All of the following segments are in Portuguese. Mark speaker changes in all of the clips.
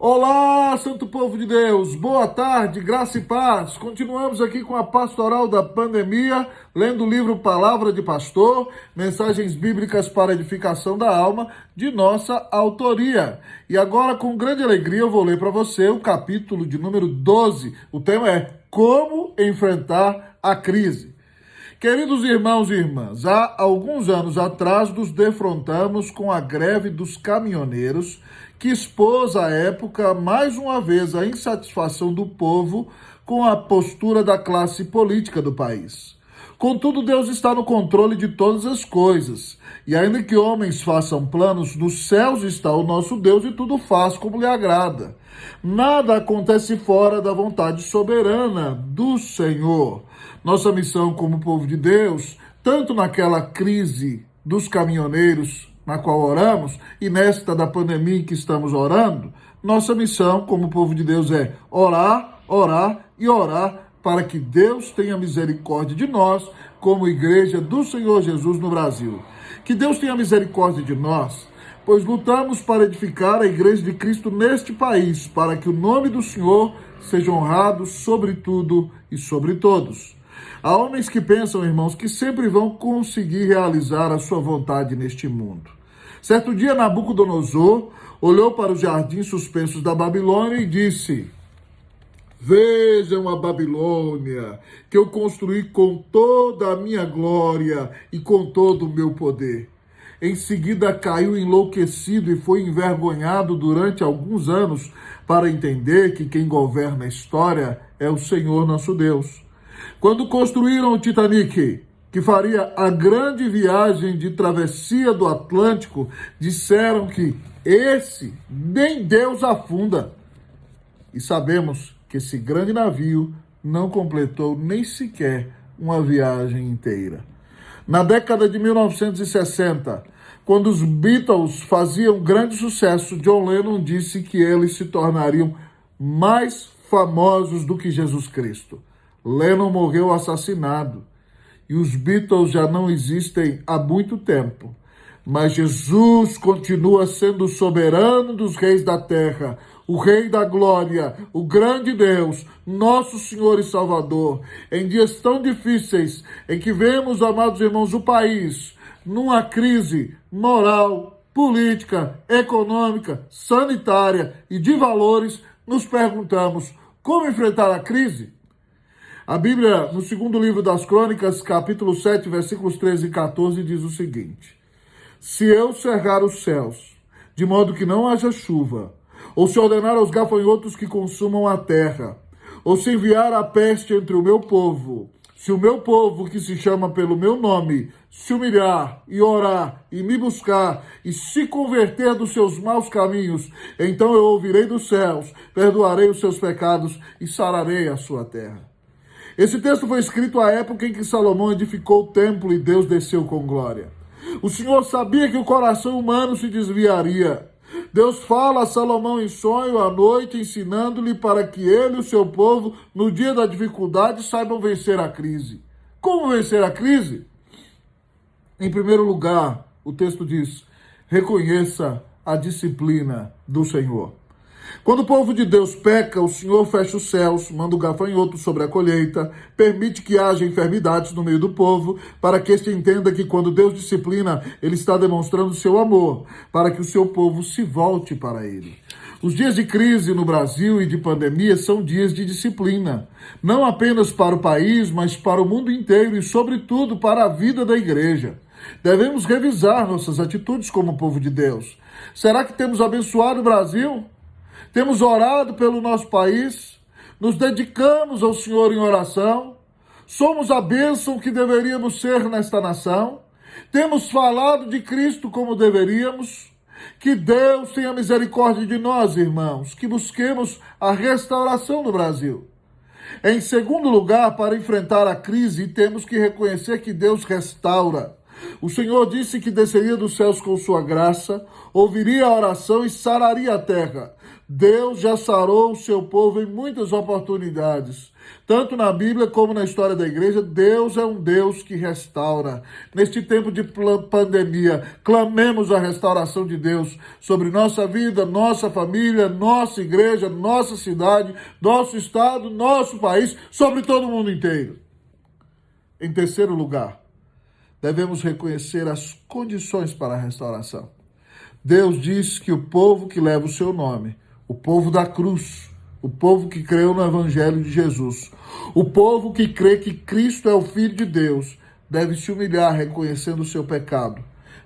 Speaker 1: Olá, santo povo de Deus, boa tarde, graça e paz. Continuamos aqui com a pastoral da pandemia, lendo o livro Palavra de Pastor, mensagens bíblicas para edificação da alma, de nossa autoria. E agora, com grande alegria, eu vou ler para você o capítulo de número 12. O tema é Como Enfrentar a Crise. Queridos irmãos e irmãs, há alguns anos atrás nos defrontamos com a greve dos caminhoneiros, que expôs à época mais uma vez a insatisfação do povo com a postura da classe política do país. Contudo, Deus está no controle de todas as coisas, e ainda que homens façam planos, nos céus está o nosso Deus e tudo faz como lhe agrada. Nada acontece fora da vontade soberana do Senhor. Nossa missão como povo de Deus, tanto naquela crise dos caminhoneiros, na qual oramos, e nesta da pandemia em que estamos orando, nossa missão como povo de Deus é orar, orar e orar para que Deus tenha misericórdia de nós, como igreja do Senhor Jesus no Brasil. Que Deus tenha misericórdia de nós, pois lutamos para edificar a igreja de Cristo neste país, para que o nome do Senhor seja honrado sobre tudo e sobre todos. Há homens que pensam, irmãos, que sempre vão conseguir realizar a sua vontade neste mundo. Certo dia, Nabucodonosor olhou para os jardins suspensos da Babilônia e disse: Vejam a Babilônia, que eu construí com toda a minha glória e com todo o meu poder. Em seguida caiu enlouquecido e foi envergonhado durante alguns anos para entender que quem governa a história é o Senhor nosso Deus. Quando construíram o Titanic, que faria a grande viagem de travessia do Atlântico, disseram que esse nem Deus afunda. E sabemos que esse grande navio não completou nem sequer uma viagem inteira. Na década de 1960, quando os Beatles faziam grande sucesso, John Lennon disse que eles se tornariam mais famosos do que Jesus Cristo. Lennon morreu assassinado e os Beatles já não existem há muito tempo. Mas Jesus continua sendo o soberano dos reis da terra, o Rei da Glória, o grande Deus, nosso Senhor e Salvador. Em dias tão difíceis em que vemos, amados irmãos, o país numa crise moral, política, econômica, sanitária e de valores, nos perguntamos: como enfrentar a crise? A Bíblia, no segundo livro das Crônicas, capítulo 7, versículos 13 e 14, diz o seguinte: Se eu cerrar os céus, de modo que não haja chuva, ou se ordenar aos gafanhotos que consumam a terra, ou se enviar a peste entre o meu povo, se o meu povo, que se chama pelo meu nome, se humilhar e orar e me buscar e se converter dos seus maus caminhos, então eu ouvirei dos céus, perdoarei os seus pecados e sararei a sua terra. Esse texto foi escrito à época em que Salomão edificou o templo e Deus desceu com glória. O Senhor sabia que o coração humano se desviaria. Deus fala a Salomão em sonho à noite, ensinando-lhe para que ele e o seu povo, no dia da dificuldade, saibam vencer a crise. Como vencer a crise? Em primeiro lugar, o texto diz: reconheça a disciplina do Senhor. Quando o povo de Deus peca, o Senhor fecha os céus, manda o gafanhoto sobre a colheita, permite que haja enfermidades no meio do povo, para que este entenda que quando Deus disciplina, Ele está demonstrando seu amor, para que o seu povo se volte para Ele. Os dias de crise no Brasil e de pandemia são dias de disciplina, não apenas para o país, mas para o mundo inteiro e, sobretudo, para a vida da igreja. Devemos revisar nossas atitudes como povo de Deus. Será que temos abençoado o Brasil? Temos orado pelo nosso país, nos dedicamos ao Senhor em oração, somos a bênção que deveríamos ser nesta nação, temos falado de Cristo como deveríamos. Que Deus tenha misericórdia de nós, irmãos, que busquemos a restauração do Brasil. Em segundo lugar, para enfrentar a crise, temos que reconhecer que Deus restaura. O Senhor disse que desceria dos céus com sua graça, ouviria a oração e sararia a terra. Deus já sarou o seu povo em muitas oportunidades. Tanto na Bíblia como na história da igreja, Deus é um Deus que restaura. Neste tempo de pandemia, clamemos a restauração de Deus sobre nossa vida, nossa família, nossa igreja, nossa cidade, nosso estado, nosso país, sobre todo o mundo inteiro. Em terceiro lugar, devemos reconhecer as condições para a restauração. Deus diz que o povo que leva o seu nome, o povo da cruz, o povo que creu no Evangelho de Jesus, o povo que crê que Cristo é o Filho de Deus, deve se humilhar reconhecendo o seu pecado.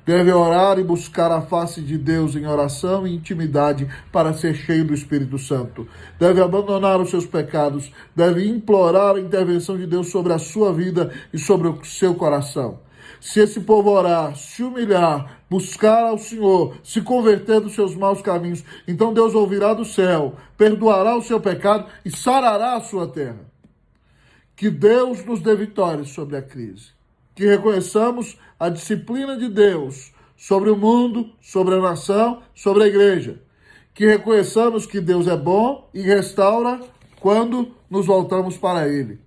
Speaker 1: Deve orar e buscar a face de Deus em oração e intimidade para ser cheio do Espírito Santo. Deve abandonar os seus pecados, deve implorar a intervenção de Deus sobre a sua vida e sobre o seu coração. Se esse povo orar, se humilhar, buscar ao Senhor, se converter dos seus maus caminhos, então Deus ouvirá do céu, perdoará o seu pecado e sarará a sua terra. Que Deus nos dê vitória sobre a crise. Que reconheçamos a disciplina de Deus sobre o mundo, sobre a nação, sobre a igreja. Que reconheçamos que Deus é bom e restaura quando nos voltamos para Ele.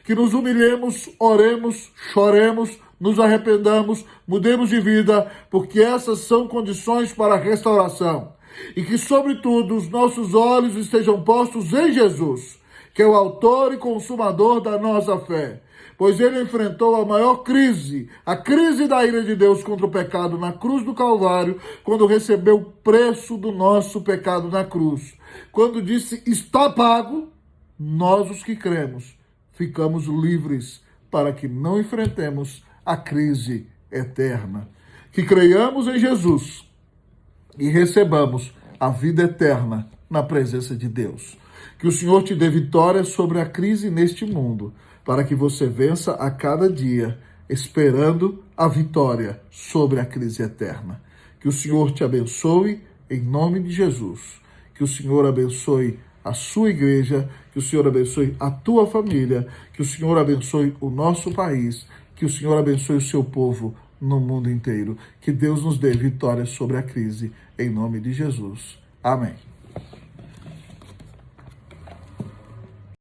Speaker 1: Que nos humilhemos, oremos, choremos, nos arrependamos, mudemos de vida, porque essas são condições para a restauração. E que, sobretudo, os nossos olhos estejam postos em Jesus, que é o autor e consumador da nossa fé. Pois ele enfrentou a maior crise, a crise da ira de Deus contra o pecado na cruz do Calvário, quando recebeu o preço do nosso pecado na cruz. Quando disse, está pago, nós os que cremos ficamos livres para que não enfrentemos a crise eterna. Que creiamos em Jesus e recebamos a vida eterna na presença de Deus. Que o Senhor te dê vitória sobre a crise neste mundo, para que você vença a cada dia, esperando a vitória sobre a crise eterna. Que o Senhor te abençoe em nome de Jesus. Que o Senhor abençoe a sua igreja, que o Senhor abençoe a tua família, que o Senhor abençoe o nosso país, que o Senhor abençoe o seu povo no mundo inteiro. Que Deus nos dê vitória sobre a crise, em nome de Jesus. Amém.